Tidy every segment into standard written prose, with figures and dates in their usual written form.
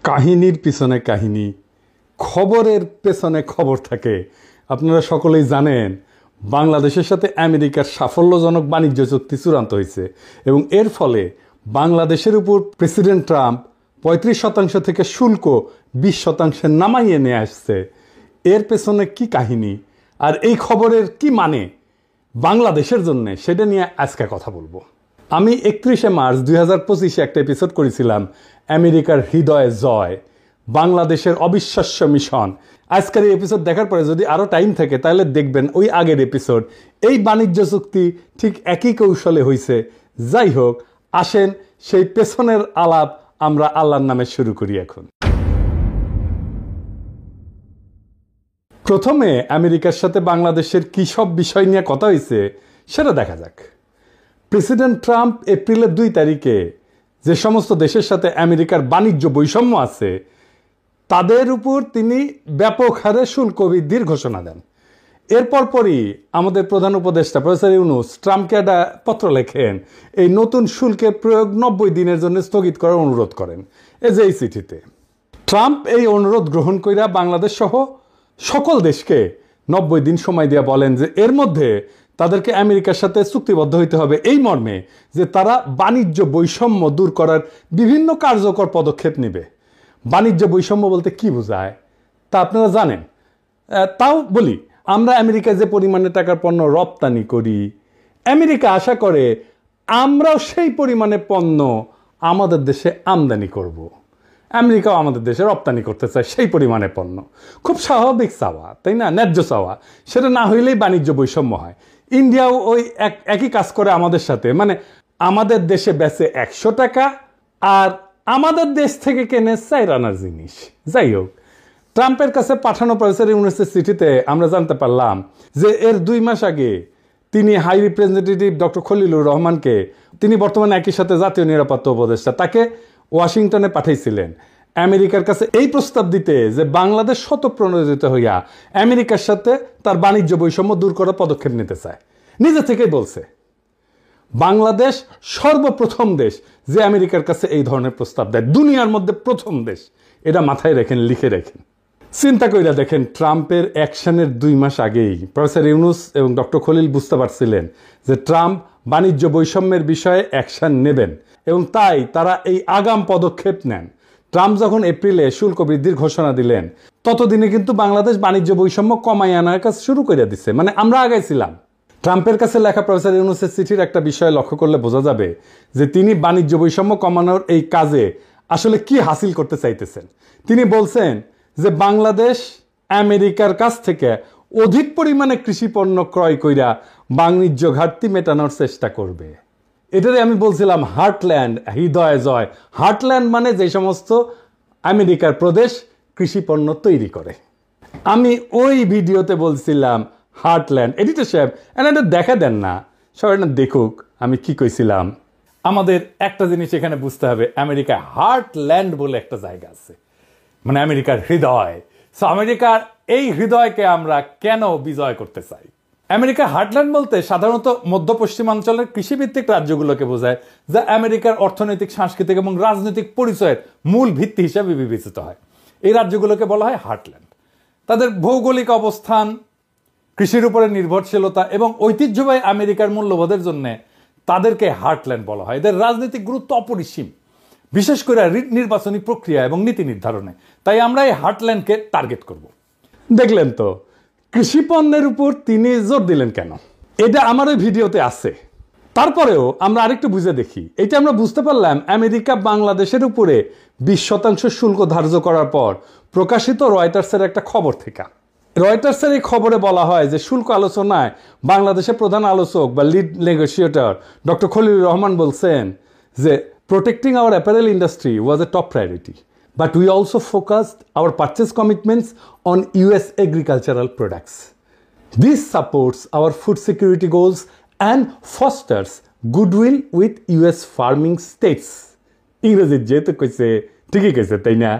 কাহিনীর পিছনে কাহিনী, খবরের পেছনে খবর থাকে। আপনারা সকলেই জানেন বাংলাদেশের সাথে আমেরিকার সাফল্যজনক বাণিজ্য চুক্তি চূড়ান্ত হয়েছে এবং এর ফলে বাংলাদেশের উপর প্রেসিডেন্ট ট্রাম্প 35% থেকে শুল্ক 20% নামাইয়ে নিয়ে আসছে। এর পেছনে কি কাহিনী আর এই খবরের কি মানে বাংলাদেশের জন্য, সেটা নিয়ে আজকে কথা বলবো। আমি 31 মার্চ 2025 একটা এপিসোড করেছিলাম আমেরিকার হৃদয়ে জয়, বাংলাদেশের অবিশ্বাস্য মিশন। আজকের এই এপিসোড দেখার পরে যদি আরও টাইম থাকে তাহলে দেখবেন ওই আগের এপিসোড। এই বাণিজ্য চুক্তি ঠিক একই কৌশলে হয়েছে। যাই হোক, আসেন সেই পেছনের আলাপ আমরা আল্লাহর নামে শুরু করি। এখন প্রথমে আমেরিকার সাথে বাংলাদেশের কী সব বিষয় নিয়ে কথা হয়েছে সেটা দেখা যাক। প্রেসিডেন্ট ট্রাম্প এপ্রিলের 2 তারিখে যে সমস্ত দেশের সাথে আমেরিকার বাণিজ্য বৈষম্য আছে তাদের উপর তিনি ব্যাপক হারে শুল্ক বৃদ্ধির ঘোষণা দেন। এরপর পরই আমাদের প্রধান উপদেষ্টা প্রফেসর ইউনূস ট্রাম্পকে একটা পত্র লেখেন, এই নতুন শুল্কের প্রয়োগ 90 দিনের জন্য স্থগিত করার অনুরোধ করেন। এই চিঠিতে ট্রাম্প এই অনুরোধ গ্রহণ কইরা বাংলাদেশ সহ সকল দেশকে 90 দিন সময় দিয়ে বলেন যে এর মধ্যে তাদেরকে আমেরিকার সাথে চুক্তিবদ্ধ হইতে হবে এই মর্মে যে তারা বাণিজ্য বৈষম্য দূর করার বিভিন্ন কার্যকর পদক্ষেপ নেবে। বাণিজ্য বৈষম্য বলতে কি বোঝায় তা আপনারা জানেন। তাও বলি, আমরা আমেরিকায় যে পরিমাণে টাকার পণ্য রপ্তানি করি, আমেরিকা আশা করে আমরাও সেই পরিমাণে পণ্য আমাদের দেশে আমদানি করব। আমেরিকাও আমাদের দেশে রপ্তানি করতে চায় সেই পরিমাণে পণ্য। খুব স্বাভাবিক চাওয়া, তাই না? ন্যায্য চাওয়া। সেটা না হইলেই বাণিজ্য বৈষম্য হয়। ইন্ডিয়াও ওই একই কাজ করে আমাদের সাথে, মানে আমাদের দেশে বেচে 100 টাকা আর আমাদের দেশ থেকে কেনে 4 আনার জিনিস। যাই হোক, ট্রাম্পের কাছে পাঠানো প্রফেসর ইউনূসের চিঠিতে আমরা জানতে পারলাম যে এর 2 মাস আগে তিনি হাই রিপ্রেজেন্টেটিভ ডক্টর খলিলুর রহমানকে, তিনি বর্তমানে একই সাথে জাতীয় নিরাপত্তা উপদেষ্টা, তাকে ওয়াশিংটনে পাঠাইছিলেন আমেরিকার কাছে এই প্রস্তাব দিতে যে বাংলাদেশ স্বতঃপ্রণোদিত হইয়া আমেরিকার সাথে তার বাণিজ্য বৈষম্য দূর করার পদক্ষেপ নিতে চায়। নিজে থেকেই বলছে বাংলাদেশ সর্বপ্রথম দেশ যে আমেরিকার কাছে এই ধরনের প্রস্তাব দেয়, দুনিয়ার মধ্যে প্রথম দেশ। এটা মাথায় রাখেন, লিখে রাখেন। চিন্তা কইরা দেখেন, ট্রাম্পের অ্যাকশনের 2 মাস আগেই প্রফেসর ইউনূস এবং ডক্টর খলিল বুঝতে পারছিলেন যে ট্রাম্প বাণিজ্য বৈষম্যের বিষয়ে অ্যাকশন নেবেন এবং তাই তারা এই আগাম পদক্ষেপ নেন। ট্রাম্প যখন এপ্রিলে শুল্ক বৃদ্ধির ঘোষণা দিলেন ততদিনে কিন্তু বাংলাদেশ বাণিজ্য বৈষম্য কমাই আনার কাজ শুরু করে দিচ্ছে, মানে আমরা আগাইছিলাম। ট্রাম্পের কাছে লেখা প্রফেসর ইউনূসের চিঠির একটা বিষয় লক্ষ্য করলে বোঝা যাবে যে তিনি বাণিজ্য বৈষম্য কমানোর এই কাজে আসলে কি হাসিল করতে চাইতেছেন। তিনি বলছেন যে বাংলাদেশ আমেরিকার কাছ থেকে অধিক পরিমাণে কৃষি পণ্য ক্রয় কইরা বাণিজ্য ঘাটতি মেটানোর চেষ্টা করবে। এটারে আমি বলছিলাম হার্টল্যান্ড, হৃদয় জয়। হার্টল্যান্ড মানে যে সমস্ত আমেরিকার প্রদেশ কৃষি পণ্য তৈরি করে। আমি ওই ভিডিওতে বলছিলাম হার্টল্যান্ড। এডিটর সাহেব এটা দেখা দেন না, সবাই না দেখুক আমি কি কইছিলাম। আমাদের একটা জিনিস এখানে বুঝতে হবে, আমেরিকায় হার্টল্যান্ড বলে একটা জায়গা আছে, মানে আমেরিকার হৃদয়। সো আমেরিকার এই হৃদয়কে আমরা কেন বিজয় করতে চাই? আমেরিকার হার্টল্যান্ড বলতে সাধারণত মধ্য পশ্চিমাঞ্চলের কৃষিভিত্তিক রাজ্যগুলোকে বোঝায়, যা আমেরিকার অর্থনৈতিক, সাংস্কৃতিক এবং রাজনৈতিক পরিচয়ের মূল ভিত্তি হিসেবে বিবেচিত হয়। এই রাজ্যগুলোকে বলা হয় হার্টল্যান্ড। তাদের ভৌগোলিক অবস্থান, কৃষির উপরে নির্ভরশীলতা এবং ঐতিহ্যবাহী আমেরিকার মূল্যবোধের জন্য তাদেরকে হার্টল্যান্ড বলা হয়। এদের রাজনৈতিক গুরুত্ব অপরিসীম, বিশেষ করে নির্বাচনী প্রক্রিয়া এবং নীতি নির্ধারণে। তাই আমরা এই হার্টল্যান্ডকে টার্গেট করব। দেখলেন তো কৃষি পণ্যের উপর তিনি জোর দিলেন কেন, এটা আমার ওই ভিডিওতে আছে। তারপরেও আমরা আরেকটু বুঝে দেখি। এটা আমরা বুঝতে পারলাম আমেরিকা বাংলাদেশের উপরে 20% শুল্ক ধার্য করার পর প্রকাশিত রয়টার্সের একটা খবর থেকে। রয়টার্সের এই খবরে বলা হয় যে শুল্ক আলোচনায় বাংলাদেশের প্রধান আলোচক বা lead negotiator doctor Khalilur Rahman বলছেন যে protecting our apparel industry was a top priority, but we also focused our purchase commitments on US agricultural products. This supports our food security goals and fosters goodwill with US farming states. ইংরেজি যেহেতু কইছে ঠিকই কইছে, তাই না?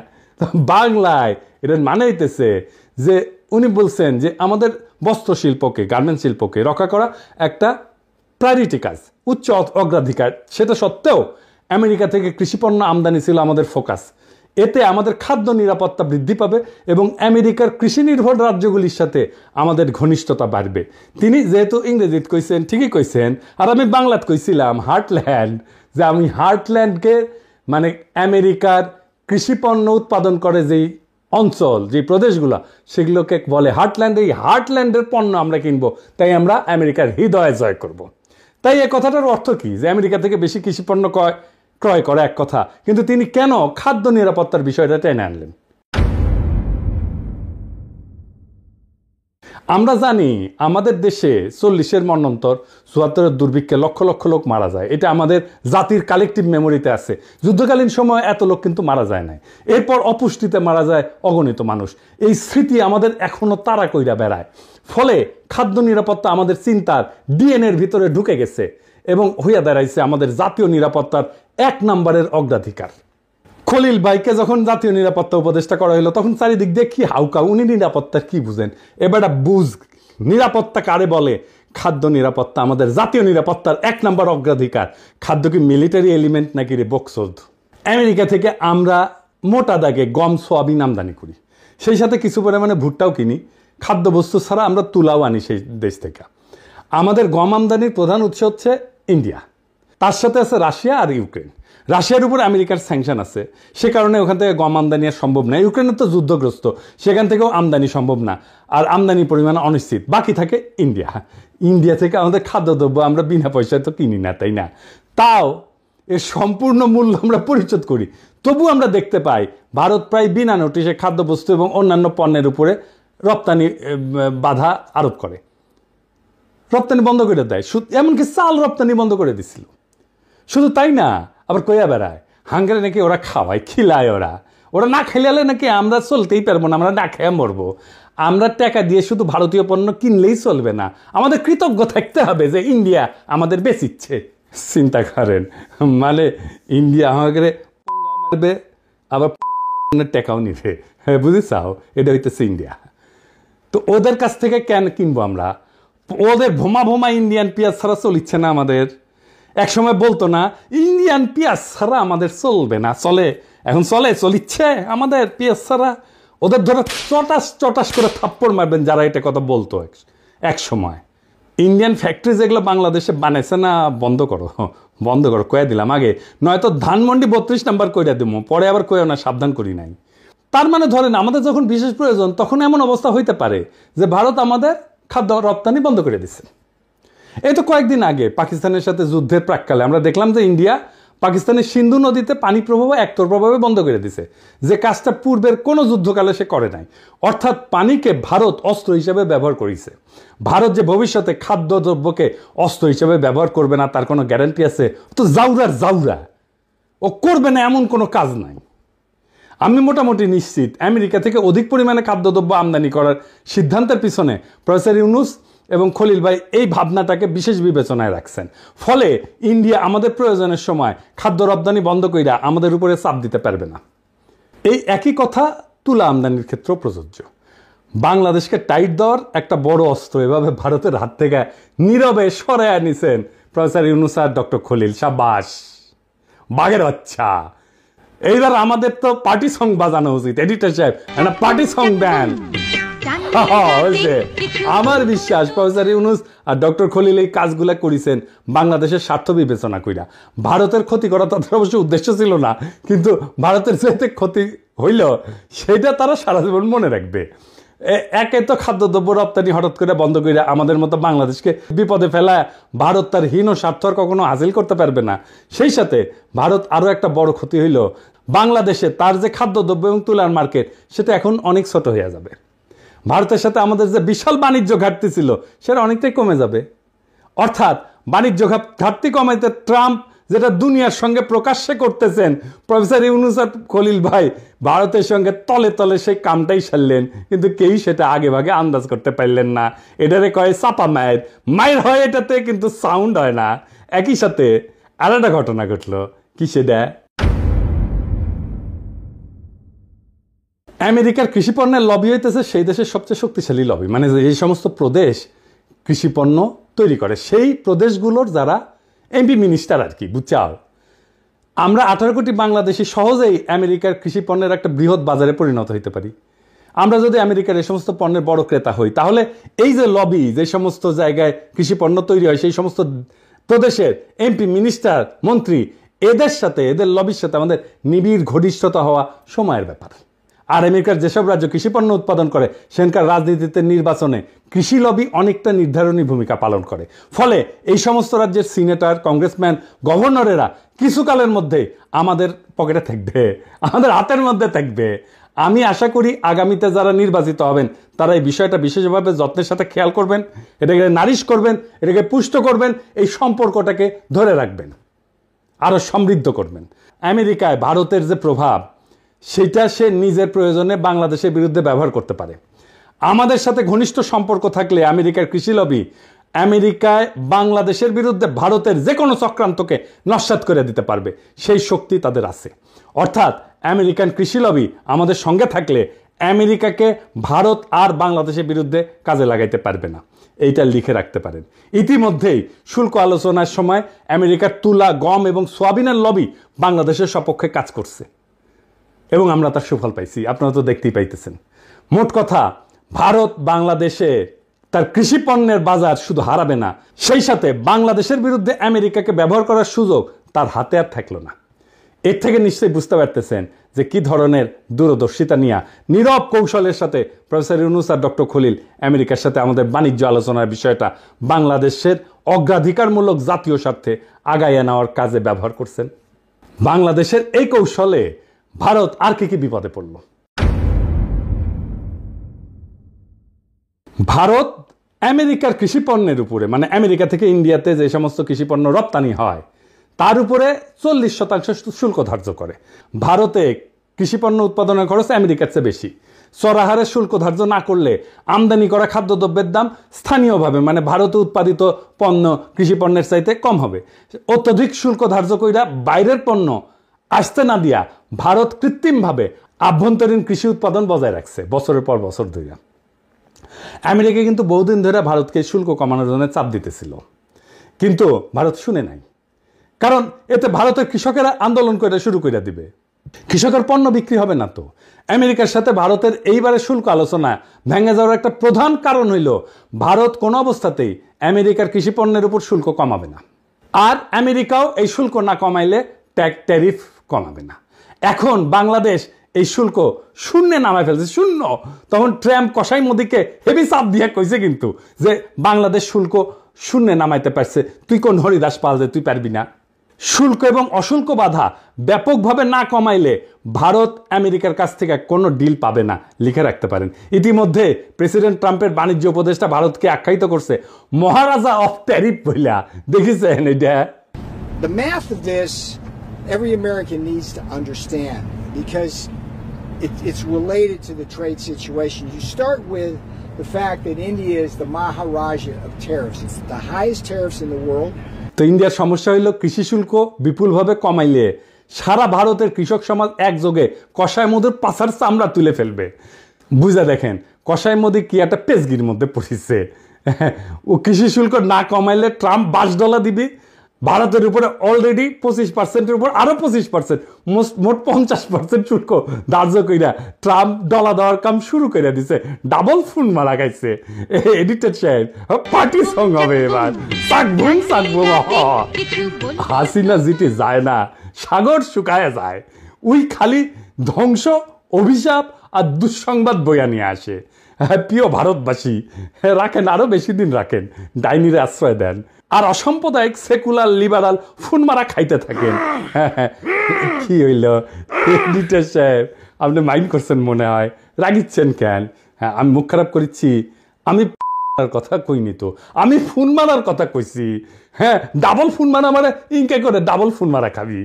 বাংলায় এটার মানে হইতেছে যে উনি বলছেন যে আমাদের বস্ত্র শিল্পকে, গার্মেন্ট শিল্পকে রক্ষা করা একটা প্রায়োরিটি কাজ, উচ্চ অগ্রাধিকার। সেটা সত্ত্বেও আমেরিকা থেকে কৃষিপণ্য আমদানি ছিল আমাদের ফোকাস। এতে আমাদের খাদ্য নিরাপত্তা বৃদ্ধি পাবে এবং আমেরিকার কৃষি নির্ভর রাজ্যগুলির সাথে আমাদের ঘনিষ্ঠতা বাড়বে। তিনি যেহেতু ইংরেজিত কইছেন, ঠিকই কইছেন, আর আমি বাংলাত কইছিলাম হার্টল্যান্ড, যে আমি হার্টল্যান্ডকে মানে আমেরিকার কৃষিপণ্য উৎপাদন করে যেই অঞ্চল, যে প্রদেশগুলো, সেগুলোকে বলে হার্টল্যান্ড। এই হার্টল্যান্ডের পণ্য আমরা কিনবো, তাই আমরা আমেরিকার হৃদয়ে জয় করব। তাই এই কথাটার অর্থ কি? যে আমেরিকা থেকে বেশি কৃষিপণ্য ক্রয় করে এক কথা, কিন্তু তিনি কেন খাদ্য নিরাপত্তার বিষয়টা টেনে আনলেন? আমরা জানি আমাদের দেশে 40-এর মন্বন্তর 74-এর দুর্ভিক্ষে লক্ষ লক্ষ লোক মারা যায়। এটা আমাদের জাতির কালেকটিভ মেমোরিতে আছে। যুদ্ধকালীন সময় এত লোক কিন্তু মারা যায় না। এরপর অপুষ্টিতে মারা যায় অগণিত মানুষ। এই স্মৃতি আমাদের এখনো তাড়া কইরা বেড়ায়। ফলে খাদ্য নিরাপত্তা আমাদের চিন্তার ডিএনএর ভিতরে ঢুকে গেছে এবং হইয়া দাঁড়াইছে আমাদের জাতীয় নিরাপত্তার 1 নম্বরের অগ্রাধিকার। খলিল ভাইকে যখন জাতীয় নিরাপত্তা উপদেষ্টা করা হলো, তখন চারিদিক দিয়ে কি হাউকা, উনি নিরাপত্তার কি বুঝেন? এবার বুঝ, নিরাপত্তা কারে বলে? খাদ্য নিরাপত্তা আমাদের জাতীয় নিরাপত্তার 1 নম্বর অগ্রাধিকার। খাদ্য কি মিলিটারি এলিমেন্ট নাকি রে বক্সোদ? আমেরিকা থেকে আমরা মোটা দাগে গম, সোয়াবিন আমদানি করি, সেই সাথে কিছু পরিমাণে ভুট্টাও কিনি। খাদ্যবস্তু ছাড়া আমরা তুলাও আনি সেই দেশ থেকে। আমাদের গম আমদানির প্রধান উৎস হচ্ছে ইন্ডিয়া, তার সাথে আছে রাশিয়া আর ইউক্রেন। রাশিয়ার উপর আমেরিকার স্যাংশন আছে, সে কারণে ওখান থেকে গম আমদানি আর সম্ভব না। ইউক্রেনের তো যুদ্ধগ্রস্ত, সেখান থেকেও আমদানি সম্ভব না, আর আমদানির পরিমাণ অনিশ্চিত। বাকি থাকে ইন্ডিয়া। ইন্ডিয়া থেকে আমাদের খাদ্যদ্রব্য আমরা বিনা পয়সায় তো কিনি না, তাই না? তাও এর সম্পূর্ণ মূল্য আমরা পরিশোধ করি। তবু আমরা দেখতে পাই ভারত প্রায় বিনা নোটিশে খাদ্যবস্তু এবং অন্যান্য পণ্যের উপরে রপ্তানি বাধা আরোপ করে, রপ্তানি বন্ধ করে দেয়। এমনকি চাল রপ্তানি বন্ধ করে দিছিল। শুধু তাই না, আবার কইয়া বেড়ায় হাঙ্গারে নাকি ওরা খাওয়ায়, খিলায়। ওরা না খেলে নাকি আমরা চলতেই পারবো না, আমরা না খেয়ে মরবো। আমরা টাকা দিয়ে শুধু ভারতীয় পণ্য কিনলেই চলবে না, আমাদের কৃতজ্ঞ থাকতে হবে যে ইন্ডিয়া আমাদের বেচিচ্ছে। চিন্তা করেন, মানে ইন্ডিয়া আমাকে মারবে, আবার টাকাও নিবে। হ্যাঁ, বুঝেছাও? এটা হইতেছে ইন্ডিয়া। তো ওদের কাছ থেকে কেন কিনবো আমরা? ওদের ভোমা ভোমা ইন্ডিয়ান পেঁয়াজ ছাড়া চলিচ্ছে না আমাদের। এক সময় বলতো না ইন্ডিয়ান পেঁয়াজ ছাড়া আমাদের চলবে না, চলে, এখন চলিচ্ছে আমাদের পেঁয়াজ ছাড়া। ওদের ধরে চটাস করে থাপ্পড় মারবেন যারা এটা কথা বলতো এক সময়। ইন্ডিয়ান ফ্যাক্টরি যেগুলো বাংলাদেশে বানাইছে না, বন্ধ করো কয়ে দিলাম আগে, নয়তো ধানমন্ডি 32 নাম্বার কইরা দেবো, পরে আবার কয়েও না, সাবধান করি নাই। তার মানে ধরেন আমাদের যখন বিশেষ প্রয়োজন, তখন এমন অবস্থা হইতে পারে যে ভারত আমাদের খাদ্য রপ্তানি বন্ধ করে দিচ্ছে। এই তো কয়েকদিন আগে পাকিস্তানের সাথে যুদ্ধের প্রাক্কালে আমরা দেখলাম যে ইন্ডিয়া পাকিস্তানের সিন্ধু নদীতে পানি প্রবাহ একতরফাভাবে বন্ধ করে দিছে, যে কাজটা পূর্বের কোনো যুদ্ধকালে সে করে নাই। অর্থাৎ পানিকে ভারত অস্ত্র হিসেবে ব্যবহার করেছে। ভারত যে ভবিষ্যতে খাদ্যদ্রব্যকে অস্ত্র হিসেবে ব্যবহার করবে না তার কোনো গ্যারান্টি আছে? তো জাউরা ও করবে না, এমন কোনো কাজ নাই। আমি মোটামুটি নিশ্চিত আমেরিকা থেকে অধিক পরিমাণে খাদ্যদ্রব্য আমদানি করার সিদ্ধান্তের পিছনে প্রফেসর ইউনুস এবং খলিল ভাই এই ভাবনাটাকে বিশেষ বিবেচনায় রাখছেন। ফলে ইন্ডিয়া আমাদের প্রয়োজনের সময় খাদ্য রপ্তানি বন্ধ কইরা আমাদের উপরে চাপ দিতে পারবে না। এই একই কথা তুলা আমদানির ক্ষেত্রেও প্রযোজ্য। বাংলাদেশকে টাইট দেওয়ার একটা বড় অস্ত্র এভাবে ভারতের হাত থেকে নীরবে সরাইয়া নিছেন প্রফেসর ইউনুস আর ডক্টর খলিল। সাবাস, বাঘের বাচ্চা। এইবার আমাদের তো পার্টি সং বাজানো উচিত। এডিটর সাহেব, একটা পার্টি সং দেন। আমার বিশ্বাস প্রফেসর ইউনুস আর ডক্টর খলিল এই কাজগুলা করেছেন বাংলাদেশের স্বার্থ বিবেচনা কইরা। ভারতের ক্ষতি করা তাদের অবশ্য উদ্দেশ্য ছিল না, কিন্তু ভারতের যেতে ক্ষতি হইল সেটা তারা সারা জীবন মনে রাখবে। একে তো খাদ্যদ্রব্য রপ্তানি হঠাৎ করে বন্ধ করে আমাদের মতো বাংলাদেশকে বিপদে ফেলায় ভারত তার হীন স্বার্থ কখনো হাসিল করতে পারবে না। সেই সাথে ভারত আরো একটা বড় ক্ষতি হইল, বাংলাদেশে তার যে খাদ্যদ্রব্য এবং তুলার মার্কেট সেটা এখন অনেক ছোট হয়ে যাবে। ভারতের সাথে আমাদের যে বিশাল বাণিজ্য ঘাটতি ছিল সেটা অনেকটাই কমে যাবে। অর্থাৎ বাণিজ্য ঘাটতি কমাইতে ট্রাম্প যেটা দুনিয়ার সঙ্গে প্রকাশ্যে করতেছেন, প্রফেসর ইউনুস আর খলিল ভাই ভারতের সঙ্গে তলে তলে সেই কামটাই সারলেন, কিন্তু কেউ সেটা আগে ভাগে আন্দাজ করতে পারলেন না। এটারে কয় চাপা মায়ের হয়, এটাতে কিন্তু সাউন্ড হয় না। একই সাথে আর একটা ঘটনা ঘটলো, কি সেটা আমেরিকার কৃষিপণ্যের লবি হইতেছে সেই দেশের সবচেয়ে শক্তিশালী লবি, মানে এই সমস্ত প্রদেশ কৃষিপণ্য তৈরি করে সেই প্রদেশগুলোর যারা এমপি মিনিস্টার আর কি, বুঝছাও। আমরা 18 কোটি বাংলাদেশি সহজেই আমেরিকার কৃষি পণ্যের একটা বৃহৎ বাজারে পরিণত হতে পারি। আমরা যদি আমেরিকার এই সমস্ত পণ্যের বড় ক্রেতা হই, তাহলে এই যে লবি, যে সমস্ত জায়গায় কৃষি পণ্য তৈরি হয়, সেই সমস্ত প্রদেশের এমপি, মিনিস্টার, মন্ত্রী, এদের সাথে, এদের লবির সাথে আমাদের নিবিড় ঘনিষ্ঠতা হওয়া সময়ের ব্যাপার। আর আমেরিকার যেসব রাজ্য কৃষি পণ্য উৎপাদন করে, সেখানকার রাজনীতিতে, নির্বাচনে কৃষি লবি অনেকটা নির্ধারণী ভূমিকা পালন করে। ফলে এই সমস্ত রাজ্যের সিনেটর, কংগ্রেসম্যান, গভর্নরেরা কিছুকালের মধ্যে আমাদের পকেটে থাকবে, আমাদের হাতের মধ্যে থাকবে। আমি আশা করি আগামীতে যারা নির্বাচিত হবেন, তারা এই বিষয়টা বিশেষভাবে যত্নের সাথে খেয়াল করবেন, এটাকে নারিশ করবেন, এটাকে পুষ্ট করবেন, এই সম্পর্কটাকে ধরে রাখবেন, আরো সমৃদ্ধ করবেন। আমেরিকায় ভারতের যে প্রভাব, সেটা সে নিজের প্রয়োজনে বাংলাদেশের বিরুদ্ধে ব্যবহার করতে পারে। আমাদের সাথে ঘনিষ্ঠ সম্পর্ক থাকলে আমেরিকার কৃষি লবি আমেরিকায় বাংলাদেশের বিরুদ্ধে ভারতের যে কোনো চক্রান্তকে নস্যাৎ করে দিতে পারবে, সেই শক্তি তাদের আছে। অর্থাৎ আমেরিকান কৃষি লবি আমাদের সঙ্গে থাকলে আমেরিকাকে ভারত আর বাংলাদেশের বিরুদ্ধে কাজে লাগাইতে পারবে না, এইটা লিখে রাখতে পারেন। ইতিমধ্যেই শুল্ক আলোচনার সময় আমেরিকার তুলা, গম এবং সোয়াবিনের লবি বাংলাদেশের সপক্ষে কাজ করছে এবং আমরা তার সুফল পাইছি, আপনারা তো দেখতেই পাইতেছেন। মোট কথা, ভারত বাংলাদেশে তার কৃষি পণ্যের বাজার শুধু হারাবে না, সেই সাথে বাংলাদেশের বিরুদ্ধে আমেরিকাকে ব্যবহার করার সুযোগ তার হাতে আর থাকলো না। এর থেকে নিশ্চয়ই বুঝতে পারতেছেন যে কি ধরনের দূরদর্শিতা নিয়ে নীরব কৌশলের সাথে প্রফেসর ইউনূস আর ডক্টর খলিল আমেরিকার সাথে আমাদের বাণিজ্য আলোচনার বিষয়টা বাংলাদেশের অগ্রাধিকারমূলক জাতীয় স্বার্থে আগাইয়ে নেওয়ার কাজে ব্যবহার করছেন। বাংলাদেশের এই কৌশলে ভারত আর কি বিপদে পড়ল? ভারত আমেরিকার কৃষি পণ্যের উপরে, মানে আমেরিকা থেকে ইন্ডিয়াতে যে সমস্ত কৃষি পণ্য রপ্তানি হয়, তার উপরে 40% শুল্ক ধার্য করে। ভারতে কৃষি পণ্য উৎপাদনের খরচ আমেরিকার চেয়ে বেশি। চড়াহারে শুল্ক ধার্য না করলে আমদানি করা খাদ্যদ্রব্যের দাম স্থানীয়ভাবে, মানে ভারতে উৎপাদিত পণ্য কৃষি পণ্যের চাইতে কম হবে। অত্যধিক শুল্ক ধার্য কইরা বাইরের পণ্য আসতে না দিয়া ভারত কৃত্রিমভাবে আভ্যন্তরীণ কৃষি উৎপাদন বজায় রাখছে বছরের পর বছর ধরে। আমেরিকা কিন্তু বহুদিন ধরে ভারতকে শুল্ক কমানোর জন্য চাপ দিতেছিল, কিন্তু ভারত শুনে নাই। কারণ এতে ভারতের কৃষকেরা আন্দোলন করে শুরু করে দিবে, কৃষকের পণ্য বিক্রি হবে না। তো আমেরিকার সাথে ভারতের এইবারে শুল্ক আলোচনা ভেঙে যাওয়ার একটা প্রধান কারণ হইল ভারত কোনো অবস্থাতেই আমেরিকার কৃষি পণ্যের উপর শুল্ক কমাবে না, আর আমেরিকাও এই শুল্ক না কমাইলে ট্যারিফ কমাবে না। এখন বাংলাদেশ এই শুল্ক শূন্যে নামায় ফেলছে, শূন্য। তখন ট্রাম্প কসাই মোদিকে হেভি চাপ দিয়ে কইছে কিন্তু যে বাংলাদেশ শুল্ক শূন্যে নামাইতে পারছে, তুই কোন হরিদাস পাল যে তুই পারবি না। শুল্ক এবং অশুল্ক বাধা ব্যাপকভাবে না কমাইলে ভারত আমেরিকার কাছ থেকে কোনো ডিল পাবে না, লিখে রাখতে পারেন। ইতিমধ্যে প্রেসিডেন্ট ট্রাম্পের বাণিজ্য উপদেষ্টা ভারতকে আখ্যায়িত করছে মহারাজা অফ ট্যারিফ বইলা। দেখেছেন এটা? The math of this, every American needs to understand because it's related to the trade situation. You start with the fact that India is the Maharaja of tariffs. It's the highest tariffs in the world. তো ইন্ডিয়ার সমস্যা হইল কৃষি শুল্ক বিপুলভাবে কমাইলে সারা ভারতের কৃষক সমাজ একযোগে কসাই মোদির পাছার চামড়া তুলে ফেলবে। বুঝা দেখেন কসাই মোদি কি একটা পেজগির মধ্যে পড়িছে। ও কৃষি শুল্ক না কমাইলে ট্রাম্প $20 দিবে, ভারতের উপরে অলরেডি 25%-এর উপর আরো 25%, মোট 50% শুল্ক ধার্য কইরা ট্রাম্প ডলা দেওয়ার কাম শুরু করে দিছে। ডাবল ফোন মারা গাইছে। এডিটর সাহেব, পার্টি সং হবে এবার। সাকবুম সাকবুম। হাসিনা জিতে যায় না, সাগর শুকায় যায়। ওই খালি ধ্বংস, অভিশাপ আর দুঃসংবাদ বইয়া নিয়ে আসে। প্রিয় ভারতবাসী, রাখেন, আরো বেশি দিন রাখেন, ডাইনিরে আশ্রয় দেন, আর অসাম্প্রদায়িক সেকুলার লিবারাল ফোন মারা খাইতে থাকেন। কি হইল এডিটর সাহেব, আপনি মাইন্ড করছেন মনে হয়, রাগিচ্ছেন কেন? হ্যাঁ, আমি মুখ খারাপ করেছি? আমি কথা কইনি তো, আমি ফোন মারার কথা কইছি। হ্যাঁ, ডাবল ফোন মারা মানে ইনকে করে ডাবল ফোন মারা খাবি।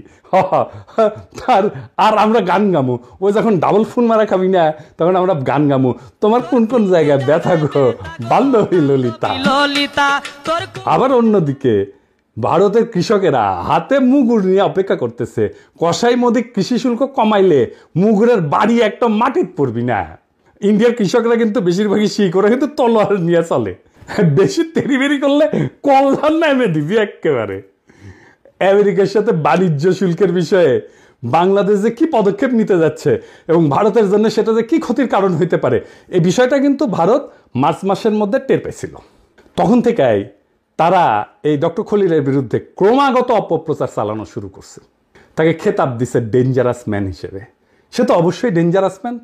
আর আমরা গান গামু। ও যখন ডাবল ফোন মারা খাবি না, তখন আমরা গান গামু, তোমার কোন কোন জায়গায় ব্যথা গো বান্ধবী ললিতা। আবার অন্যদিকে ভারতের কৃষকেরা হাতে মুগুর নিয়ে অপেক্ষা করতেছে, কসাই মোদি কৃষি শুল্ক কমাইলে মুগুরের বাড়ি একটা মাটির পড়বি না। ইন্ডিয়ার কৃষকরা কিন্তু বেশিরভাগই শিখরা কিন্তু তলোয়ার নিয়ে চলে, বেশি তেরিবেরি করলে কল্যাণ নামে দিবি একেবারে। আমেরিকার সাথে বাণিজ্য শুল্কের বিষয়ে বাংলাদেশ যে কি পদক্ষেপ নিতে যাচ্ছে এবং ভারতের জন্য সেটা যে কি ক্ষতির কারণ হইতে পারে, এই বিষয়টা কিন্তু ভারত মার্চ মাসের মধ্যে টের পেয়েছিল। তখন থেকেই তারা এই ডক্টর খলিলের বিরুদ্ধে ক্রমাগত অপপ্রচার চালানো শুরু করছে। তাকে খেতাব দিছে ডেঞ্জারাস ম্যান হিসেবে। সে তো অবশ্যই ডেঞ্জারাস ম্যান,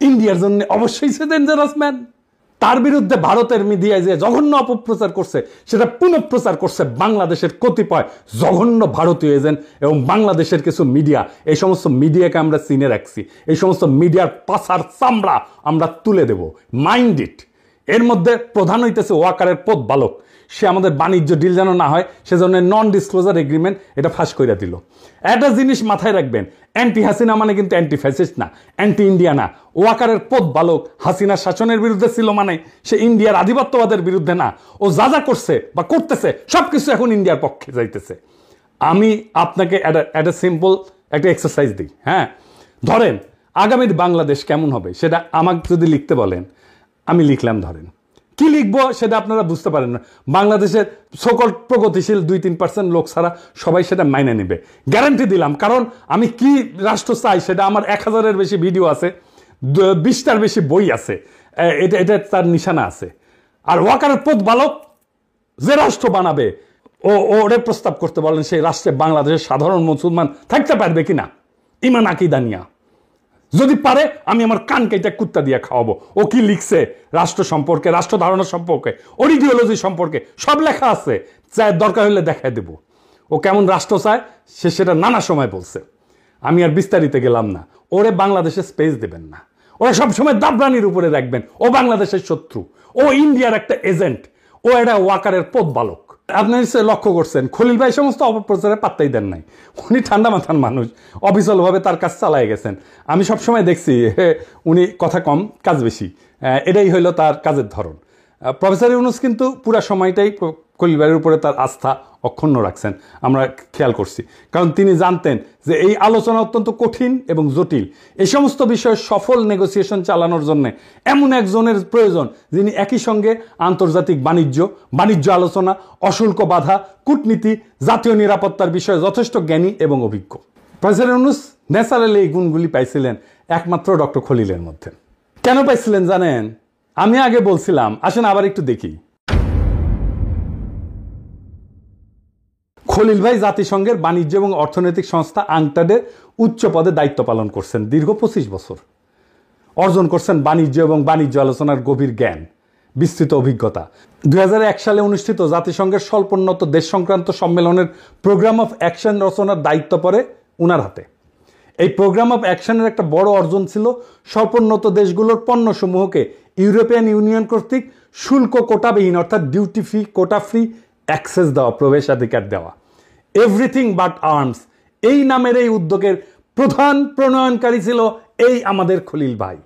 ইন্ডিয়ার জন্য অবশ্যই সে ডেঞ্জারাস ম্যান। তার বিরুদ্ধে ভারতের মিডিয়ায় যে জঘন্য অপপ্রচার করছে, সেটা পুনঃপ্রচার করছে বাংলাদেশের কতিপয় জঘন্য ভারতীয় এজেন্ট এবং বাংলাদেশের কিছু মিডিয়া। এই সমস্ত মিডিয়াকে আমরা চিনে রাখছি, এই সমস্ত মিডিয়ার পাছার চামড়া আমরা তুলে দেব, মাইন্ড ইট। এর মধ্যে প্রধান হইতেছে ওয়াকারের পথ বালক। সে আমাদের বাণিজ্য ডিল যেন না হয় সেজন্য নন ডিসক্লোজার এগ্রিমেন্ট এটা ফাঁস করে দিল। একটা জিনিস মাথায় রাখবেন, অ্যান্টি হাসিনা মানে কিন্তু অ্যান্টি ফ্যাসিস্ট না, অ্যান্টি ইন্ডিয়া না। ওয়াকারের পথ বালক হাসিনার শাসনের বিরুদ্ধে ছিল মানে সে ইন্ডিয়ার আধিপত্যবাদের বিরুদ্ধে না। ও যা যা করছে বা করতেছে সবকিছু এখন ইন্ডিয়ার পক্ষে যাইতেছে। আমি আপনাকে একটা সিম্পল একটা এক্সারসাইজ দিই। হ্যাঁ, ধরেন আগামীর বাংলাদেশ কেমন হবে সেটা আমাকে যদি লিখতে বলেন, আমি লিখলাম। ধরেন কি লিখবো সেটা আপনারা বুঝতে পারেন না। বাংলাদেশের সকল প্রগতিশীল 2-3% লোক ছাড়া সবাই সেটা মাইনে নেবে, গ্যারান্টি দিলাম। কারণ আমি কি রাষ্ট্র চাই সেটা আমার 1000-এর বেশি ভিডিও আছে, 20টার বেশি বই আছে, এটা তার নিশানা আছে। আর ওয়াকারের পথ বালক যে রাষ্ট্র বানাবে ওরে প্রস্তাব করতে বলেন সেই রাষ্ট্রে বাংলাদেশের সাধারণ মুসলমান থাকতে পারবে কিনা, ইমান আকীদা নিয়া। যদি পারে আমি আমার কান কেটে কুত্তা দিয়ে খাওয়াবো। ও কি লিখছে রাষ্ট্র সম্পর্কে, রাষ্ট্র ধারণা সম্পর্কে, ওর ইডিওলজি সম্পর্কে সব লেখা আছে, চাই দরকার হলে দেখায় দেব। ও কেমন রাষ্ট্র চায় সে সেটা নানা সময় বলছে, আমি আর বিস্তারিত গেলাম না। ওরে বাংলাদেশে স্পেস দেবেন না, ওরা সবসময় দাবরানির উপরে রাখবেন। ও বাংলাদেশের শত্রু, ও ইন্ডিয়ার একটা এজেন্ট, ও এটা ওয়াকারের পথ বালক। আপনি লক্ষ্য করছেন খলিল ভাই সমস্ত অপপ্রচারে পাত্তাই দেন নাই। উনি ঠান্ডা মাথার মানুষ, অবিচলভাবে তার কাজ চালাই গেছেন। আমি সবসময় দেখছি উনি কথা কম কাজ বেশি, এটাই হইল তার কাজের ধরন। প্রফেসর ইউনূস কিন্তু পুরা সময়টাই খলিল ভাইয়ের উপরে তার আস্থা অক্ষুণ্ণ রাখছেন, আমরা খেয়াল করছি। কারণ তিনি জানতেন যে এই আলোচনা অত্যন্ত কঠিন এবং জটিল। এই সমস্ত বিষয়ে সফল নেগোসিয়েশন চালানোর জন্য এমন একজনের প্রয়োজন যিনি একই সঙ্গে আন্তর্জাতিক বাণিজ্য আলোচনা, অশুল্ক বাধা, কূটনীতি, জাতীয় নিরাপত্তার বিষয়ে যথেষ্ট জ্ঞানী এবং অভিজ্ঞ। প্রফেসর ইউনূস ন্যাচারালি এই গুণগুলি পাইছিলেন একমাত্র ডক্টর খলিলের মধ্যে। কেন পাইছিলেন জানেন? আমি আগে বলছিলাম, আসেন আবার একটু দেখি। খলিল ভাই জাতিসংঘের বাণিজ্য এবং অর্থনৈতিক সংস্থা আংটাডের উচ্চ পদে দায়িত্ব পালন করছেন দীর্ঘ 25 বছর। অর্জন করছেন বাণিজ্য এবং বাণিজ্য আলোচনার গভীর জ্ঞান, বিস্তৃত অভিজ্ঞতা। 2001 সালে অনুষ্ঠিত জাতিসংঘের স্বল্পোন্নত দেশ সংক্রান্ত সম্মেলনের প্রোগ্রাম অফ অ্যাকশন রচনার দায়িত্ব পড়ে উনার হাতে। এই প্রোগ্রাম অফ অ্যাকশনের একটা বড় অর্জন ছিল স্বল্পোন্নত দেশগুলোর পণ্যসমূহকে ইউরোপিয়ান ইউনিয়ন কর্তৃক শুল্ক কোটাবিহীন অর্থাৎ duty free, quota free access দেওয়া, প্রবেশাধিকার দেওয়া। এভরিথিং বাট আর্মস এই নামের এই উদ্যোগের প্রধান প্রণয়নকারী ছিল এই আমাদের খলিল ভাই।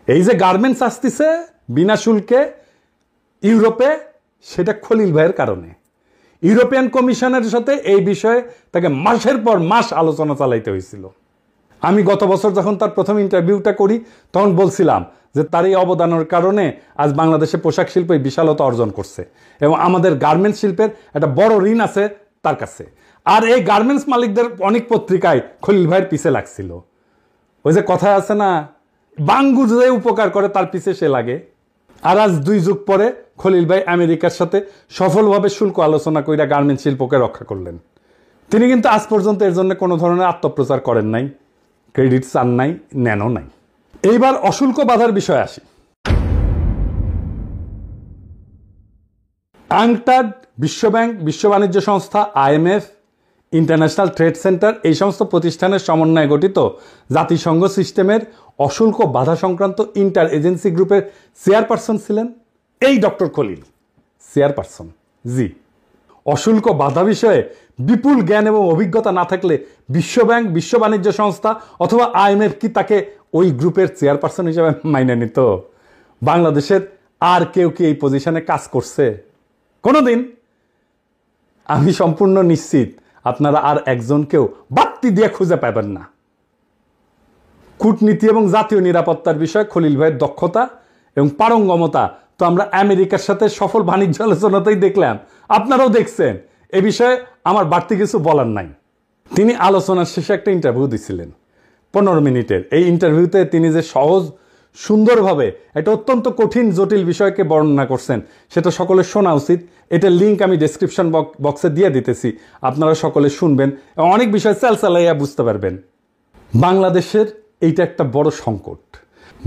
এই যে গার্মেন্টস আসতেছে বিনা শুল্কে ইউরোপে, সেটা খলিল ভাইয়ের কারণে। ইউরোপিয়ান কমিশনের সাথে এই বিষয়ে তাকে মাসের পর মাস আলোচনা চালাইতে হয়েছিল। আমি গত বছর যখন তার প্রথম ইন্টারভিউটা করি তখন বলছিলাম যে তার এই অবদানের কারণে আজ বাংলাদেশে পোশাক শিল্প বিশালতা অর্জন করছে এবং আমাদের গার্মেন্টস শিল্পের একটা বড় ঋণ আছে তার কাছে। আর এই গার্মেন্টস মালিকদের অনেক পত্রিকায় খলিল ভাইয়ের পিছে লাগছিল। ওই যে কথায় আছে না, বাঙ্গু যে উপকার করে তার পিছে সে লাগে। আর আজ 2 যুগ পরে খলিল ভাই আমেরিকার সাথে সফলভাবে শুল্ক আলোচনা কইরা গার্মেন্টস শিল্পকে রক্ষা করলেন। তিনি কিন্তু আজ পর্যন্ত এর জন্য কোনো ধরনের আত্মপ্রচার করেন নাই, ক্রেডিট চান নাই, নেনও নাই। এইবার অশুল্ক বাধার বিষয়ে আসি। আংটাড, বিশ্বব্যাংক, বিশ্ব বাণিজ্য সংস্থা, IMF, ইন্টারন্যাশনাল ট্রেড সেন্টার এই সমস্ত প্রতিষ্ঠানের সমন্বয়ে গঠিত জাতিসংঘ সিস্টেমের অশুল্ক বাধা সংক্রান্ত ইন্টার এজেন্সি গ্রুপের চেয়ারপারসন ছিলেন এই ডক্টর খলিল। চেয়ারপারসন, জি। অশুল্ক বাধা বিষয়ে বিপুল জ্ঞান এবং অভিজ্ঞতা না থাকলে বিশ্বব্যাংক, বিশ্ব বাণিজ্য সংস্থা অথবা IMF কি তাকে ওই গ্রুপের চেয়ারপারসন হিসেবে মাইনে নিত? বাংলাদেশের আর কেউ কি এই পজিশনে কাজ করছে কোনোদিন? আমি সম্পূর্ণ নিশ্চিত আপনারা আর একজনকেও বাড়তি দিয়ে খুঁজে পাবেন না। কূটনীতি এবং জাতীয় নিরাপত্তার বিষয়ে খলিল ভাইয়ের দক্ষতা এবং পারঙ্গমতা তো আমরা আমেরিকার সাথে সফল বাণিজ্য আলোচনাতেই দেখলাম, আপনারাও দেখছেন। এ বিষয়ে আমার বাড়তি কিছু বলার নাই। তিনি আলোচনার শেষে একটা ইন্টারভিউ দিছিলেন 15 মিনিটের। এই ইন্টারভিউতে তিনি যে সহজ সুন্দরভাবে একটা অত্যন্ত কঠিন জটিল বিষয়কে বর্ণনা করছেন সেটা সকলের শোনা উচিত। এটার লিঙ্ক আমি ডেসক্রিপশন বক্সে দিয়ে দিতেছি, আপনারা সকলে শুনবেন এবং অনেক বিষয় চালাইয়া বুঝতে পারবেন। বাংলাদেশের এইটা একটা বড় সংকট।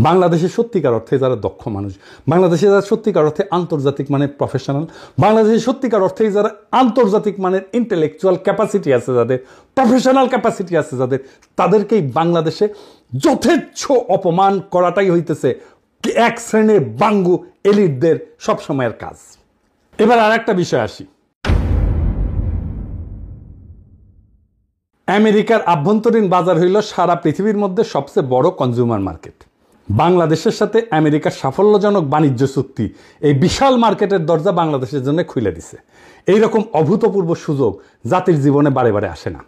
বাংলাদেশের সত্যিকার অর্থে যারা দক্ষ মানুষ, বাংলাদেশে যারা সত্যিকার অর্থে আন্তর্জাতিক মানের প্রফেশনাল, বাংলাদেশের সত্যিকার অর্থে যারা আন্তর্জাতিক মানের ইন্টেলেকচুয়াল ক্যাপাসিটি আছে, যাদের প্রফেশনাল ক্যাপাসিটি আছে, যাদের তাদেরকেই বাংলাদেশে যথেচ্ছ অপমান করাটাই হইতেছে এক শ্রেণীর বাঙ্গু এলিটদের সবসময়ের কাজ। এবার আর একটা বিষয় আসি। আমেরিকার আভ্যন্তরীণ বাজার হইল সারা পৃথিবীর মধ্যে সবচেয়ে বড় কনজিউমার মার্কেট। বাংলাদেশের সাথে আমেরিকার সাফল্যজনক বাণিজ্য চুক্তি এই বিশাল মার্কেটের দরজা বাংলাদেশের জন্য খুলে দিছে। এইরকম অভূতপূর্ব সুযোগ জাতির জীবনে বারে বারে আসে না।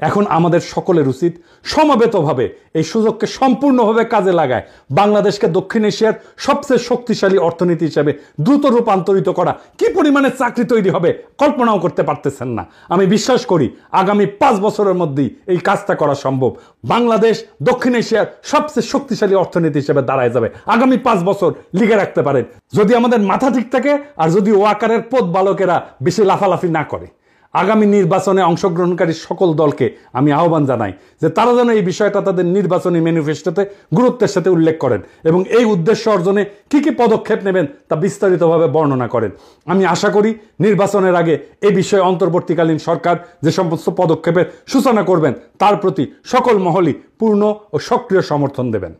এখন আমাদের সকলের উচিত সমবেতভাবে এই সুযোগকে সম্পূর্ণভাবে কাজে লাগায় বাংলাদেশকে দক্ষিণ এশিয়ার সবচেয়ে শক্তিশালী অর্থনীতি হিসেবে দ্রুত রূপান্তরিত করা। কি পরিমাণে চাকরি তৈরি হবে কল্পনাও করতে পারতেছেন না। আমি বিশ্বাস করি আগামী 5 বছরের মধ্যেই এই কাজটা করা সম্ভব। বাংলাদেশ দক্ষিণ এশিয়ার সবচেয়ে শক্তিশালী অর্থনীতি হিসেবে দাঁড়ায় যাবে। আগামী 5 বছর লিখে রাখতে পারেন, যদি আমাদের মাথা ঠিক থাকে আর যদি ওয়াকারের পথ বালকেরা বেশি লাফালাফি না করে। আগামী নির্বাচনে অংশগ্রহণকারী সকল দলকে আমি আহ্বান জানাই যে তারা যেন এই বিষয়টা তাদের নির্বাচনী ম্যানিফেস্টোতে গুরুত্বের সাথে উল্লেখ করেন এবং এই উদ্দেশ্য অর্জনে কি কি পদক্ষেপ নেবেন তা বিস্তারিতভাবে বর্ণনা করেন। আমি আশা করি নির্বাচনের আগে এই বিষয়ে অন্তর্বর্তীকালীন সরকার যে সমস্ত পদক্ষেপের সূচনা করবেন তার প্রতি সকল মহলই পূর্ণ ও সক্রিয় সমর্থন দেবেন।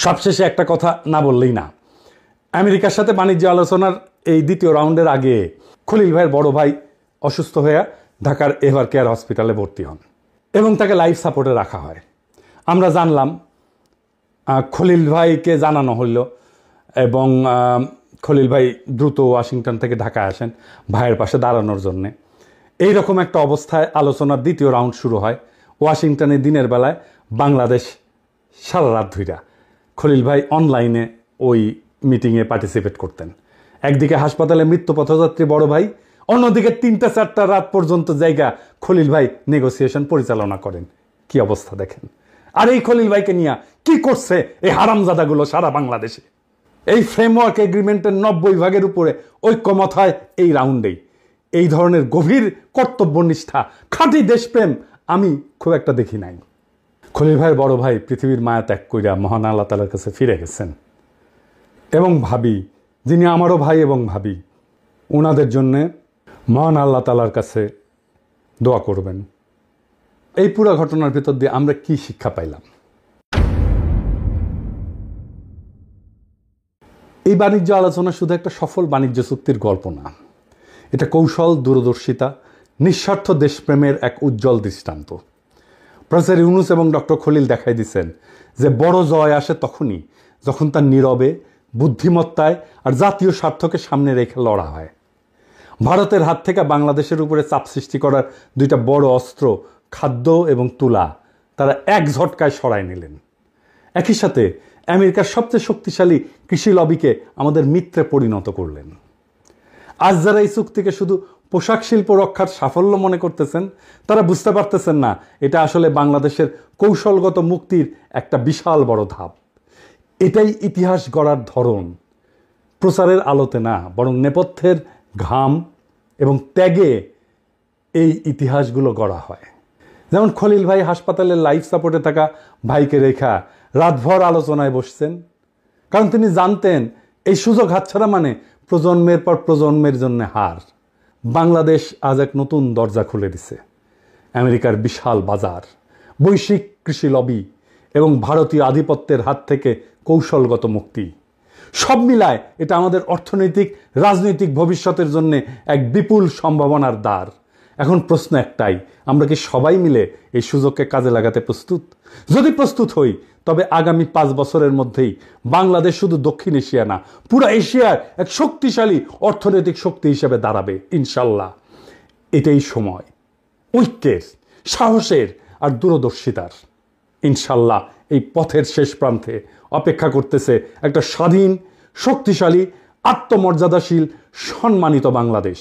সবশেষে একটা কথা না বললেই না, আমেরিকার সাথে বাণিজ্য আলোচনার এই দ্বিতীয় রাউন্ডের আগে খলিল ভাইয়ের বড় ভাই অসুস্থ হয়ে ঢাকার এভার কেয়ার হসপিটালে ভর্তি হন এবং তাকে লাইফ সাপোর্টে রাখা হয়। আমরা জানলাম, খলিল ভাইকে জানানো হইল এবং খলিল ভাই দ্রুত ওয়াশিংটন থেকে ঢাকায় আসেন ভাইয়ের পাশে দাঁড়ানোর জন্যে। এইরকম একটা অবস্থায় আলোচনার দ্বিতীয় রাউন্ড শুরু হয়। ওয়াশিংটনে দিনের বেলায়, বাংলাদেশ সারা রাত ধইরা খলিল ভাই অনলাইনে ওই মিটিংয়ে পার্টিসিপেট করতেন। একদিকে হাসপাতালে মৃত্যু পথযাত্রী বড় ভাই, অন্যদিকে 3টা-4টা রাত পর্যন্ত জায়গা খলিল ভাই নেগোসিয়েশন পরিচালনা করেন। কি অবস্থা দেখেন। আর এই খলিল ভাইকে নিয়ে কি করছে এই হারামজাদাগুলো সারা বাংলাদেশে। এই ফ্রেমওয়ার্ক এগ্রিমেন্টের 90 ভাগের উপরে ঐক্যমত হয় এই রাউন্ডেই। এই ধরনের গভীর কর্তব্যনিষ্ঠা, খাঁটি দেশপ্রেম আমি খুব একটা দেখি নাই। খলিল ভাইয়ের বড় ভাই পৃথিবীর মায়া ত্যাগ কইরা মহান আল্লাহ তাআলার কাছে ফিরে গেছেন এবং ভাবি, যিনি আমারও ভাই এবং ভাবি, ওনাদের জন্যে মহান আল্লাহ তাআলার কাছে দোয়া করবেন। এই পুরো ঘটনার ভিতর দিয়ে আমরা কি শিক্ষা পাইলাম? এই বাণিজ্য আলোচনা শুধু একটা সফল বাণিজ্য চুক্তির গল্প না, এটা কৌশল, দূরদর্শিতা, নিঃস্বার্থ দেশপ্রেমের এক উজ্জ্বল দৃষ্টান্ত। প্রফেসর ইউনুস এবং ডক্টর খলিল দেখাই দিচ্ছেন যে বড় জয় আসে তখনই যখন তার নীরবে, বুদ্ধিমত্তায় আর জাতীয় স্বার্থকে সামনে রেখে লড়া হয়। ভারতের হাত থেকে বাংলাদেশের উপরে চাপ সৃষ্টি করার 2টা বড় অস্ত্র, খাদ্য এবং তুলা, তারা এক ঝটকায় সরায় নিলেন। একই সাথে আমেরিকার সবচেয়ে শক্তিশালী কৃষি লবিকে আমাদের মিত্রে পরিণত করলেন। আজ যারা এই চুক্তিকে শুধু পোশাক শিল্প রক্ষার সাফল্য মনে করতেছেন, তারা বুঝতে পারতেছেন না এটা আসলে বাংলাদেশের কৌশলগত মুক্তির একটা বিশাল বড় ধাপ। এটাই ইতিহাস গড়ার ধরন। প্রচারের আলোতে না, বরং নেপথ্যের ঘাম এবং ত্যাগে এই ইতিহাসগুলো গড়া হয়। যেমন খলিল ভাই হাসপাতালের লাইফ সাপোর্টে থাকা ভাইকে রেখা রাতভর আলোচনায় বসছেন, কারণ তিনি জানতেন এই সুযোগ হাতছাড়া মানে প্রজন্মের পর প্রজন্মের জন্য হার। বাংলাদেশ আজ এক নতুন দরজা খুলে দিছে। আমেরিকার বিশাল বাজার, বৈশ্বিক কৃষি লবি এবং ভারতীয় আধিপত্যের হাত থেকে কৌশলগত মুক্তি, সব মিলায় এটা আমাদের অর্থনৈতিক, রাজনৈতিক ভবিষ্যতের জন্য এক বিপুল সম্ভাবনার দ্বার। এখন প্রশ্ন একটাই, আমরা কি সবাই মিলে এই সুযোগকে কাজে লাগাতে প্রস্তুত? যদি প্রস্তুত হই তবে আগামী 5 বছরের মধ্যেই বাংলাদেশ শুধু দক্ষিণ এশিয়া না, পুরো এশিয়ার এক শক্তিশালী অর্থনৈতিক শক্তি হিসেবে দাঁড়াবে ইনশাল্লাহ। এটাই সময় ঐক্যের, সাহসের আর দূরদর্শিতার। ইনশাল্লাহ এই পথের শেষ প্রান্তে অপেক্ষা করতেছে একটা স্বাধীন, শক্তিশালী, আত্মমর্যাদাশীল, সম্মানিত বাংলাদেশ।